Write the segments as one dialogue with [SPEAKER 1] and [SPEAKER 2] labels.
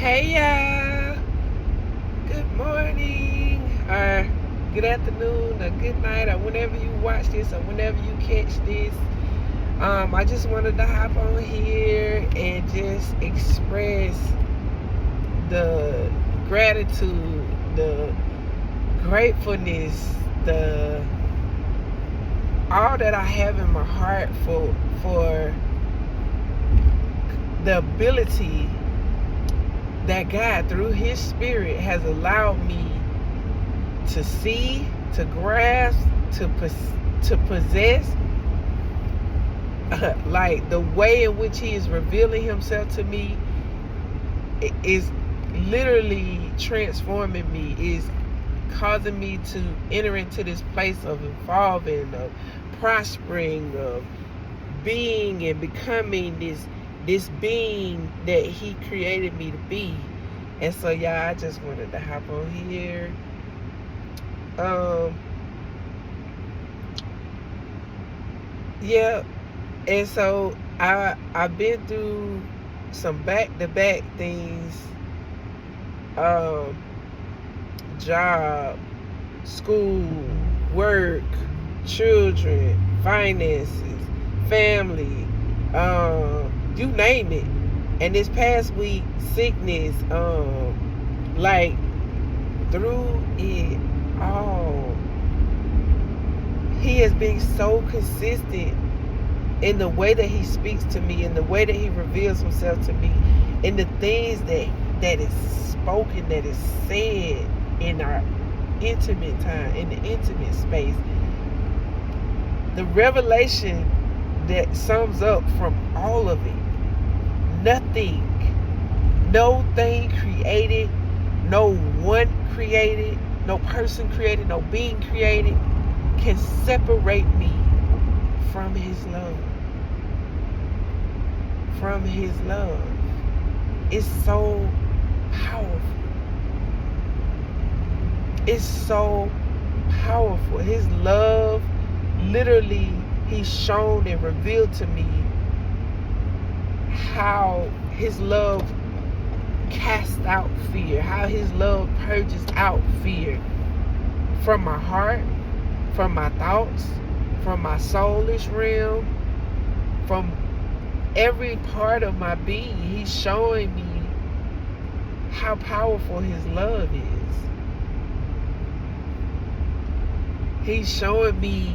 [SPEAKER 1] Hey y'all, good morning, or good afternoon, or good night, or whenever you watch this, or whenever you catch this. I just wanted to hop on here and just express the gratitude, the gratefulness, the all that I have in my heart for the ability that God, through His Spirit, has allowed me to see, to grasp, to possess, like the way in which He is revealing Himself to me is literally transforming me, is causing me to enter into this place of evolving, of prospering, of being and becoming this being that He created me to be. And so, yeah, I just wanted to hop on here. Yeah, and so I've been through some back to back things, um, job, school, work, children, finances, family, you name it. And this past week, sickness, like through it all, He has been so consistent in the way that He speaks to me, in the way that He reveals Himself to me, in the things that is spoken, that is said in our intimate time, in the intimate space. The revelation that sums up from all of it: nothing, no thing created, no one created, no person created, no being created can separate me from His love. From His love. It's so powerful. It's so powerful. His love, literally, He's shown and revealed to me how His love casts out fear, how His love purges out fear from my heart, from my thoughts, from my soulish realm, from every part of my being. He's showing me how powerful His love is. He's showing me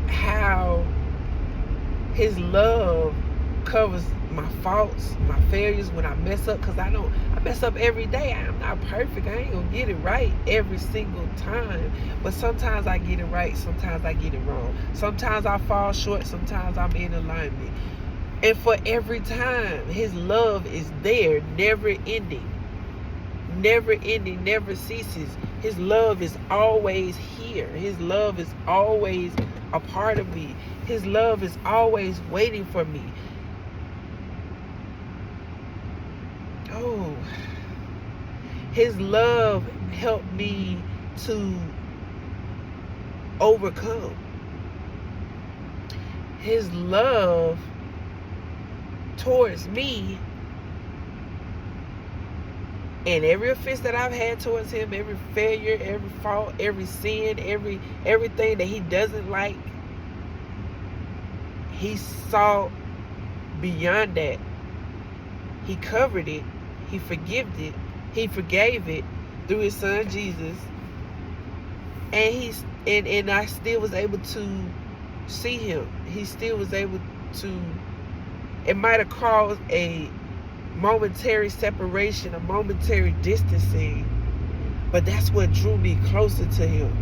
[SPEAKER 1] how His love covers my faults, my failures when I mess up, because I mess up every day. I'm not perfect. I ain't gonna get it right every single time, but sometimes I get it right, sometimes I get it wrong, sometimes I fall short, sometimes I'm in alignment. And for every time, His love is there, never ending, never ceases. His love is always here. His love is always a part of me. His love is always waiting for me. Oh, His love helped me to overcome. His love towards me, and every offense that I've had towards Him, every failure, every fault, every sin, everything that He doesn't like, He saw beyond that. He covered it. He forgave it through His Son Jesus. And I still was able to see Him. He still was able to. It might have caused a momentary separation, a momentary distancing, but that's what drew me closer to Him.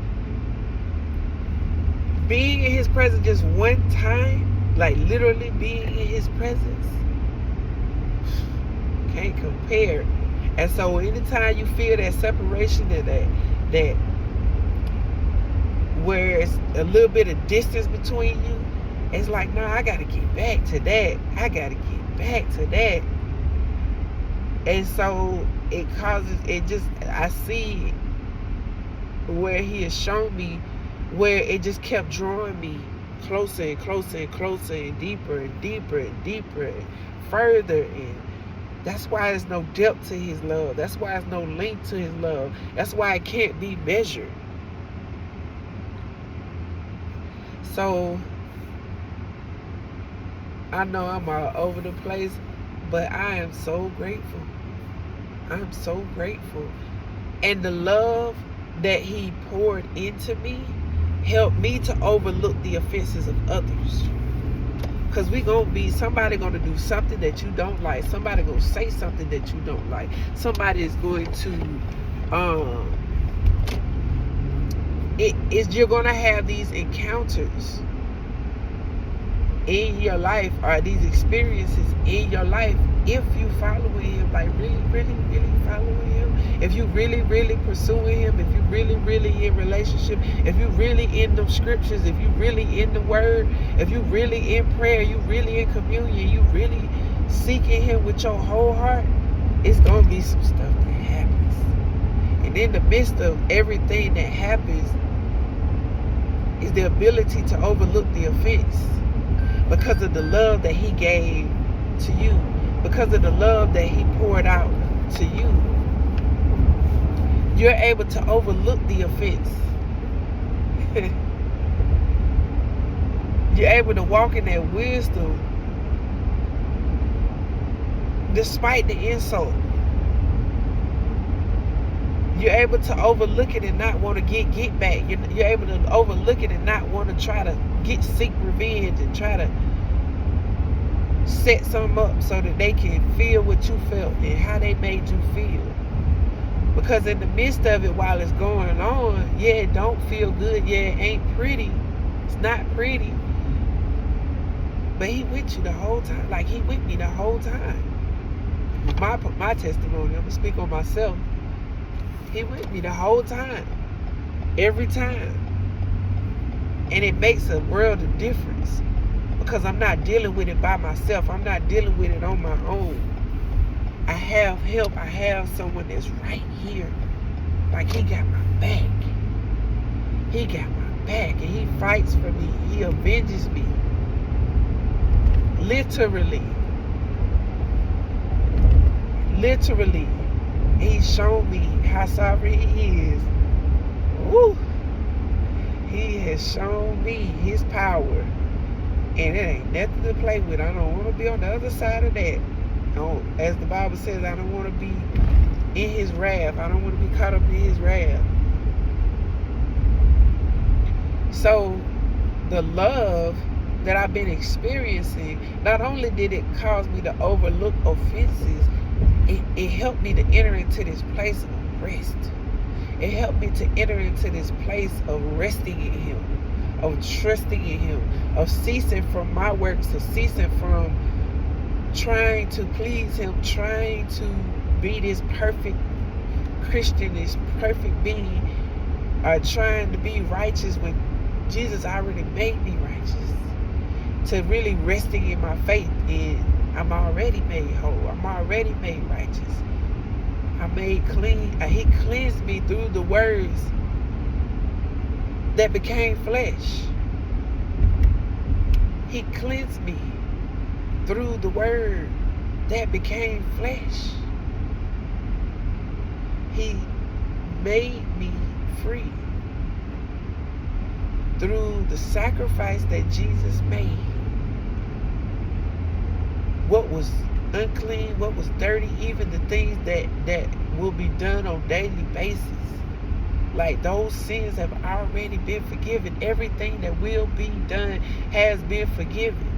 [SPEAKER 1] Being in His presence just one time, like literally being in His presence, can't compare. And so anytime you feel that separation, that where it's a little bit of distance between you, it's like, no, I gotta get back to that. I gotta get back to that. And so it causes, I see where He has shown me where it just kept drawing me closer and closer and closer, and deeper and deeper and deeper, and further, and That's why there's no depth to his love. That's why there's no length to his love. That's why it can't be measured. So, I know I'm all over the place, but I am so grateful. I'm so grateful. And the love that he poured into me helped me to overlook the offenses of others. Because somebody gonna do something that you don't like. Somebody gonna say something that you don't like. Somebody is going to, you're gonna have these encounters in your life, or these experiences in your life, if you following him, like really, really, really following him, if you really, really pursuing him, if you really, really in relationship, if you really in the scriptures, if you really in the word, if you really in prayer, you really in communion, you really seeking him with your whole heart, it's gonna be some stuff that happens. And in the midst of everything that happens is the ability to overlook the offense, because of the love that he gave to you, because of the love that he poured out to you. You're able to overlook the offense. You're able to walk in that wisdom despite the insult. You're able to overlook it and not want to get back. You're able to overlook it and not want to try to seek revenge and try to set something up so that they can feel what you felt and how they made you feel. Because in the midst of it, while it's going on, yeah, it don't feel good. Yeah, it ain't pretty. It's not pretty. But he with you the whole time. Like, he with me the whole time. My testimony, I'm going to speak on myself. He with me the whole time. Every time. And it makes a world of difference. Because I'm not dealing with it by myself. I'm not dealing with it on my own. I have help. I have someone that's right here. Like, he got my back. He got my back. And he fights for me. He avenges me. Literally. Literally. He's shown me how sovereign he is. Woo! He has shown me his power. And it ain't nothing to play with. I don't want to be on the other side of that. As the Bible says, I don't want to be in his wrath. I don't want to be caught up in his wrath. So, the love that I've been experiencing, not only did it cause me to overlook offenses, it helped me to enter into this place of rest. It helped me to enter into this place of resting in him, of trusting in him, of ceasing from my works, of ceasing from trying to please him, trying to be this perfect Christian, this perfect being, trying to be righteous when Jesus already made me righteous, to really resting in my faith in I'm already made whole, I'm already made righteous, I'm made clean. He cleansed me through the words that became flesh. He cleansed me through the word that became flesh. He made me free through the sacrifice that Jesus made. What was unclean, what was dirty, even the things that will be done on a daily basis. Like, those sins have already been forgiven. Everything that will be done has been forgiven.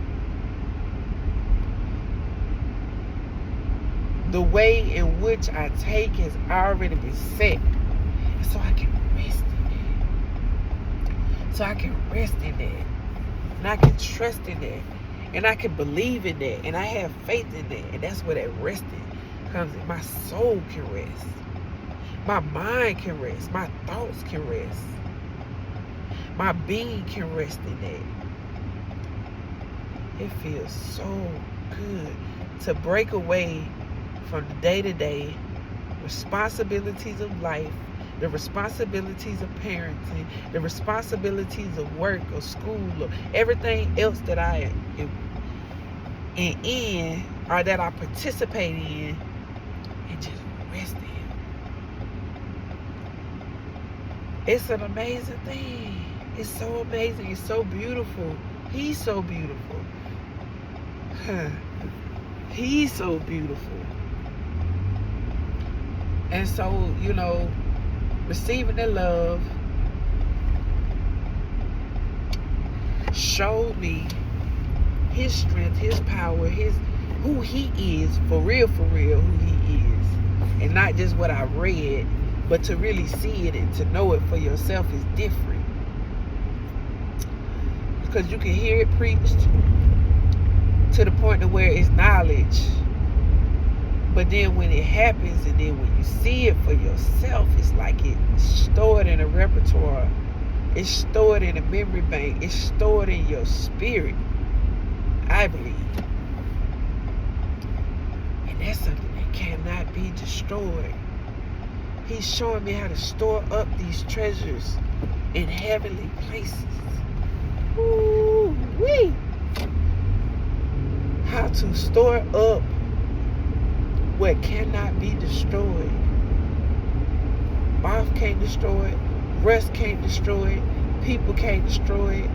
[SPEAKER 1] The way in which I take has already been set. And so I can rest in that. So I can rest in that. And I can trust in that. And I can believe in that. And I have faith in that. And that's where that resting comes in. My soul can rest. My mind can rest. My thoughts can rest. My being can rest in that. It feels so good to break away from the day-to-day responsibilities of life, the responsibilities of parenting, the responsibilities of work or school or everything else that I am and in, or that I participate in, and just rest in. It's an amazing thing. It's so amazing. It's so beautiful. He's so beautiful. He's so beautiful. And so, receiving the love showed me his strength, his power, who he is, for real, who he is. And not just what I read, but to really see it and to know it for yourself is different. Because you can hear it preached to the point to where it's knowledge. But then when it happens, and then when you see it for yourself, it's like it's stored in a repertoire. It's stored in a memory bank. It's stored in your spirit, I believe. And that's something that cannot be destroyed. He's showing me how to store up these treasures in heavenly places. Ooh-wee. How to store up what cannot be destroyed. Moth can't destroy it. Rust can't destroy it. People can't destroy it.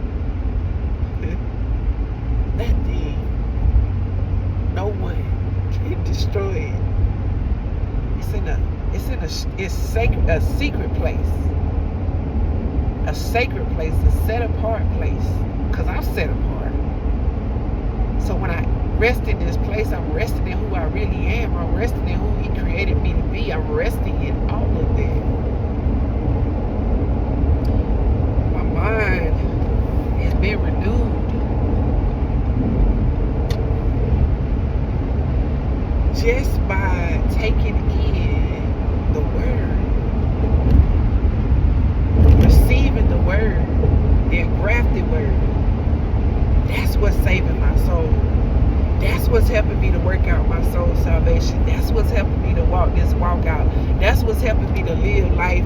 [SPEAKER 1] Nothing. No one can destroy it. It's sacred, a secret place. A sacred place, a set apart place. Because I'm set apart. So when I rest in this place, I'm resting in who I really am. I'm resting in who he created me to be. I'm resting in all of that. My mind has been renewed. Just by taking in the word. Receiving the word. The engrafted word. That's what's saving my soul. That's what's helping me to work out my soul salvation. That's what's helping me to walk this walk out. That's what's helping me to live life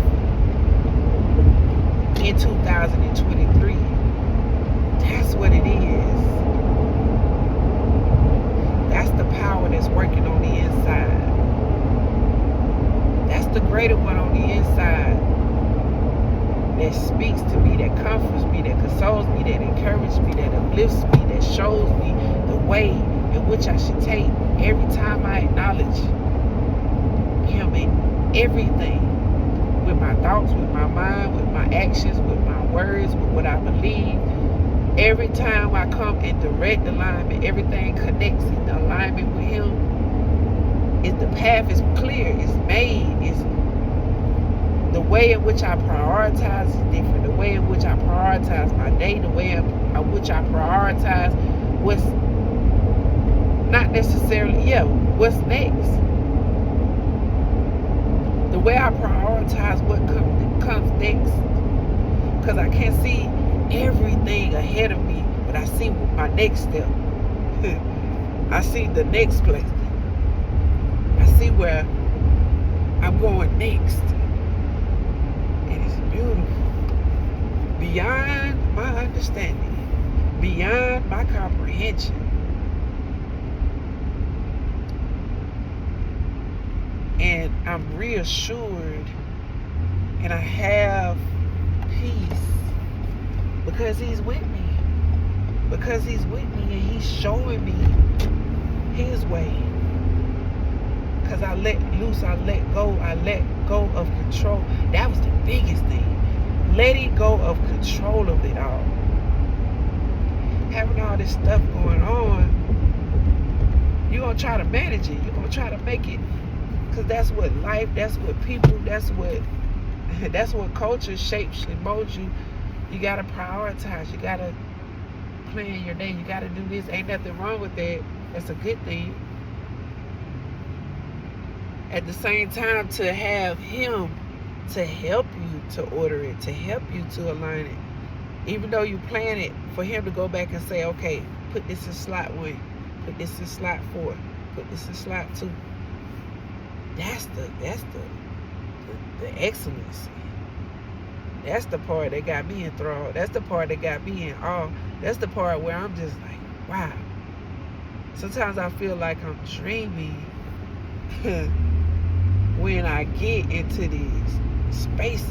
[SPEAKER 1] in 2023. That's what it is. That's the power that's working on the inside. That's the greater one on the inside that speaks to me, that comforts me, that consoles me, that encourages me, that uplifts me, that shows me the way in which I should take every time I acknowledge him in everything. With my thoughts, with my mind, with my actions, with my words, with what I believe. Every time I come in direct alignment, everything connects in alignment with him. The path is clear, it's made, the way in which I prioritize is different. The way in which I prioritize my day, the way in which I prioritize what's not necessarily, what's next. The way I prioritize what comes next. Because I can't see everything ahead of me, but I see my next step. I see the next place. I see where I'm going next. And it's beautiful. Beyond my understanding. Beyond my comprehension. And I'm reassured. And I have peace. Because he's with me. Because he's with me and he's showing me his way. Because I let loose, I let go of control. That was the biggest thing. Letting go of control of it all. Having all this stuff going on, you're going to try to manage it. You're going to try to make it. Because that's what life, that's what people, that's what culture shapes and molds you. You got to prioritize. You got to plan your day. You got to do this. Ain't nothing wrong with that. That's a good thing. At the same time, to have him to help you to order it, to help you to align it. Even though you plan it, for him to go back and say, okay, put this in slot 1, put this in slot 4, put this in slot 2. That's the excellence. That's the part that got me enthralled. That's the part that got me in awe. That's the part where I'm just like, wow. Sometimes I feel like I'm dreaming when I get into these spaces.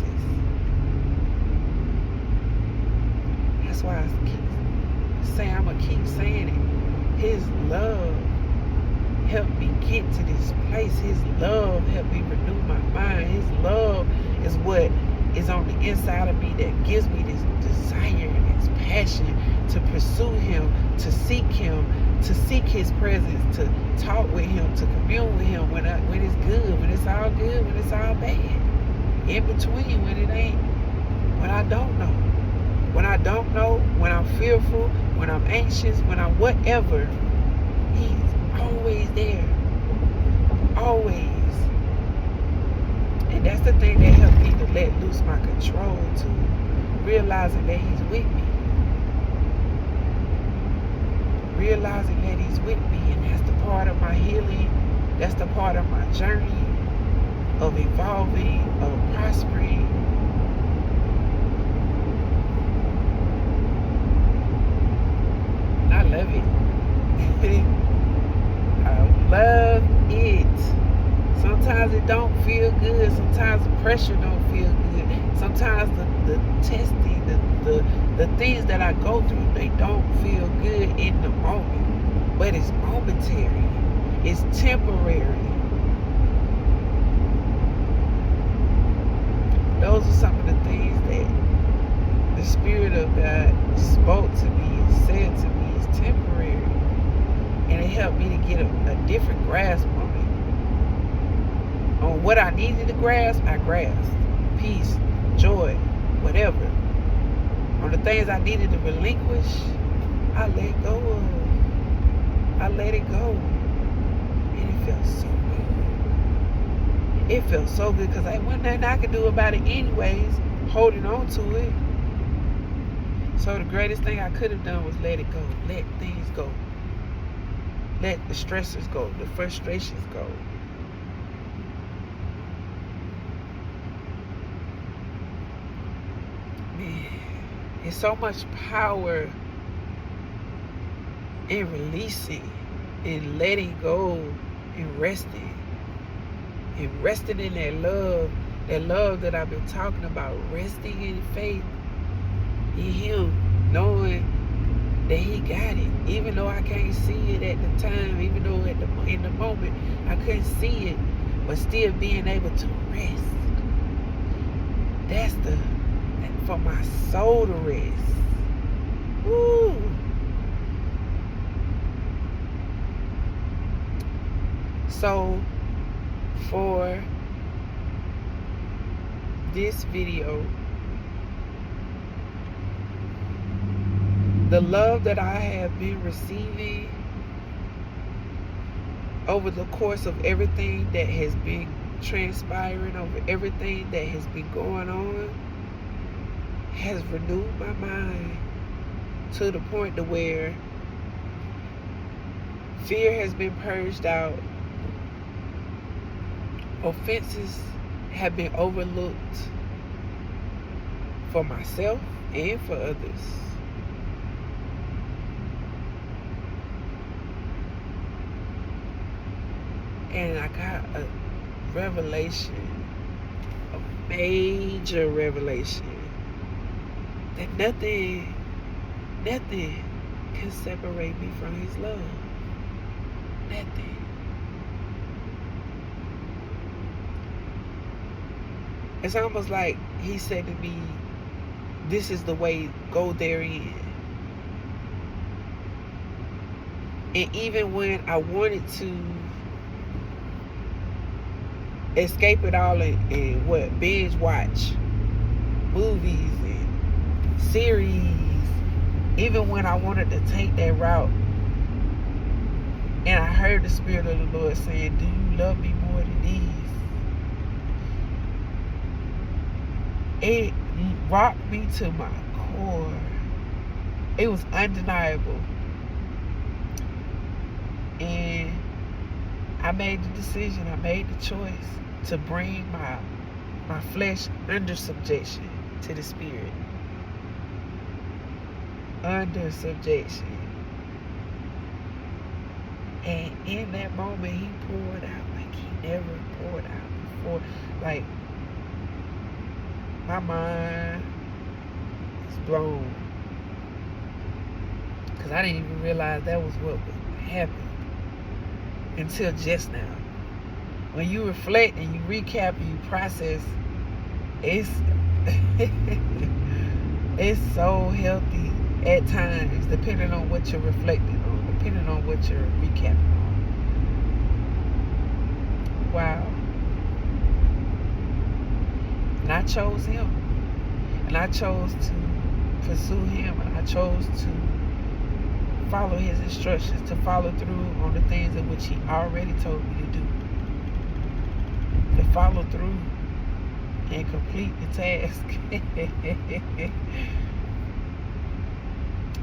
[SPEAKER 1] That's why I keep saying, I'm going to keep saying it. His love helped me get to this place. His love helped me renew my mind. His love is what is on the inside of me that gives me this desire and this passion to pursue him, to seek his presence, to talk with him, to commune with him when it's good, when it's all good, when it's all bad. In between, when it ain't, when I don't know. When I don't know, when I'm fearful, when I'm anxious, when I'm whatever, he's always there. Always. And that's the thing that helped me to let loose my control, to realizing that he's with me. Realizing that he's with me, and that's the part of my healing, that's the part of my journey of evolving, of prospering. And I love it. I love it. Sometimes it don't feel good. Sometimes the pressure don't feel good. Sometimes the testing, the things that I go through, they don't feel good in the moment. But it's momentary. It's temporary. Those are some of the things that the Spirit of God spoke to me and said to me is temporary. And it helped me to get a different grasp on it. On what I needed to grasp, I grasped. Peace, joy, whatever. On the things I needed to relinquish, I let go of. I let it go. And it felt so good. It felt so good because there wasn't nothing I could do about it anyways, holding on to it. So the greatest thing I could have done was let it go. Let things go. Let the stressors go. The frustrations go. Man, there's so much power in releasing and letting go and resting. And resting in that love that I've been talking about. Resting in faith in him, knowing that he got it. Even though I can't see it at the time, even though in the moment I couldn't see it, but still being able to rest. That's for my soul to rest. Woo. So for this video, the love that I have been receiving over the course of everything that has been transpiring, over everything that has been going on, has renewed my mind to the point to where fear has been purged out. Offenses have been overlooked for myself and for others. And I got a revelation, a major revelation, that nothing can separate me from his love. Nothing. It's almost like he said to me, this is the way, go therein. And even when I wanted to escape it all and binge watch movies and series, even when I wanted to take that route, and I heard the Spirit of the Lord saying, do you love me more than these? It rocked me to my core. It was undeniable. And I made the decision, I made the choice to bring my flesh under subjection to the Spirit. Under subjection. And in that moment, he poured out like he never poured out before. Like, my mind is blown. Because I didn't even realize that was what happened until just now. When you reflect and you recap and you process, it's it's so healthy at times, depending on what you're reflecting on, depending on what you're recapping on. Wow. And I chose him. And I chose to pursue him. And I chose to follow his instructions, to follow through on the things in which he already told me to do. To follow through and complete the task.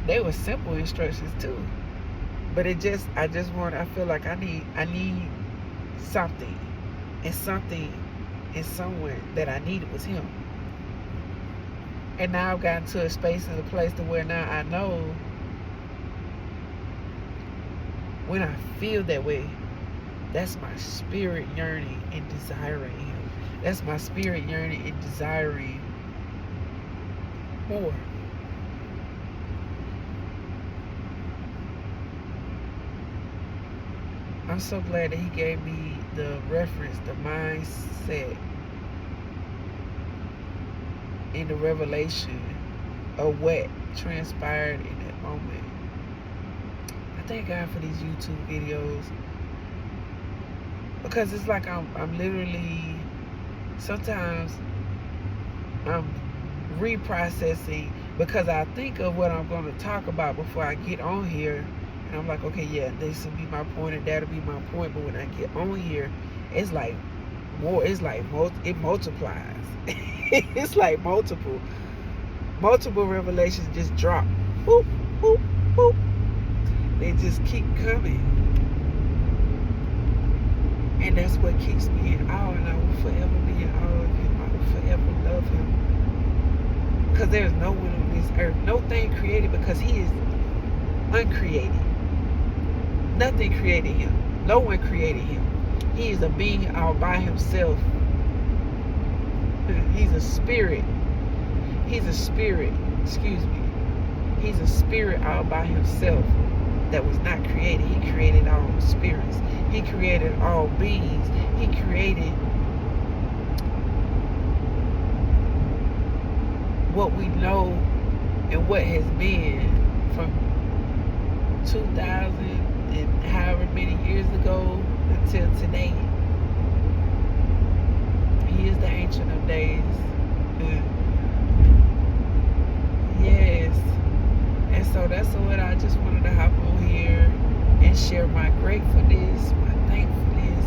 [SPEAKER 1] They were simple instructions too. But I feel like I need something. And something and someone that I needed was him. And now I've gotten to a space and a place to where now I know when I feel that way, that's my spirit yearning and desiring him. That's my spirit yearning and desiring more. I'm so glad that he gave me the reference, the mindset, and the revelation of what transpired in that moment. I thank God for these YouTube videos, because it's like I'm literally, sometimes I'm reprocessing, because I think of what I'm going to talk about before I get on here. And I'm like, okay, yeah, this will be my point and that'll be my point. But when I get on here, it's like more, it multiplies. It's like multiple revelations just drop. Boop, boop, boop. They just keep coming. And that's what keeps me in awe. And I will forever be in awe of him. I will forever love him. Because there's no one on this earth, no thing created, because he is uncreated. Nothing created him. No one created him. He is a being all by himself. He's a spirit. He's a spirit. Excuse me. He's a spirit all by himself that was not created. He created all spirits. He created all beings. He created what we know and what has been from 2,000 and however many years ago until today. He is the Ancient of Days. Yes. And so that's what I just wanted to hop on here and share my gratefulness, my thankfulness,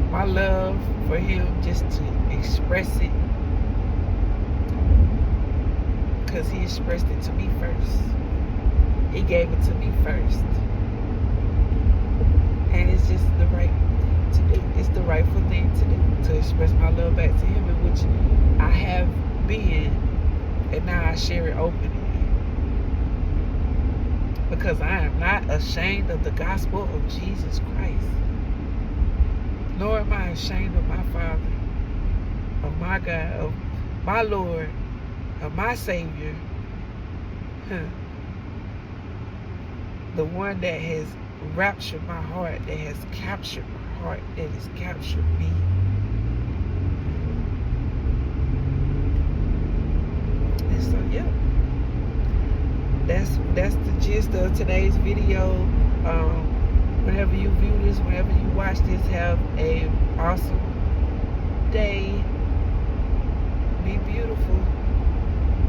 [SPEAKER 1] my love for him, just to express it. Because he expressed it to me first. He gave it to me first. And it's just the right thing to do. It's the rightful thing to do, to express my love back to him, in which I have been, and now I share it openly. Because I am not ashamed of the gospel of Jesus Christ. Nor am I ashamed of my Father, of my God, of my Lord, of my Savior. The one that has raptured my heart, that has captured my heart, that has captured me. And so, yeah, that's the gist of today's video. Whenever you view this, whenever you watch this, have a awesome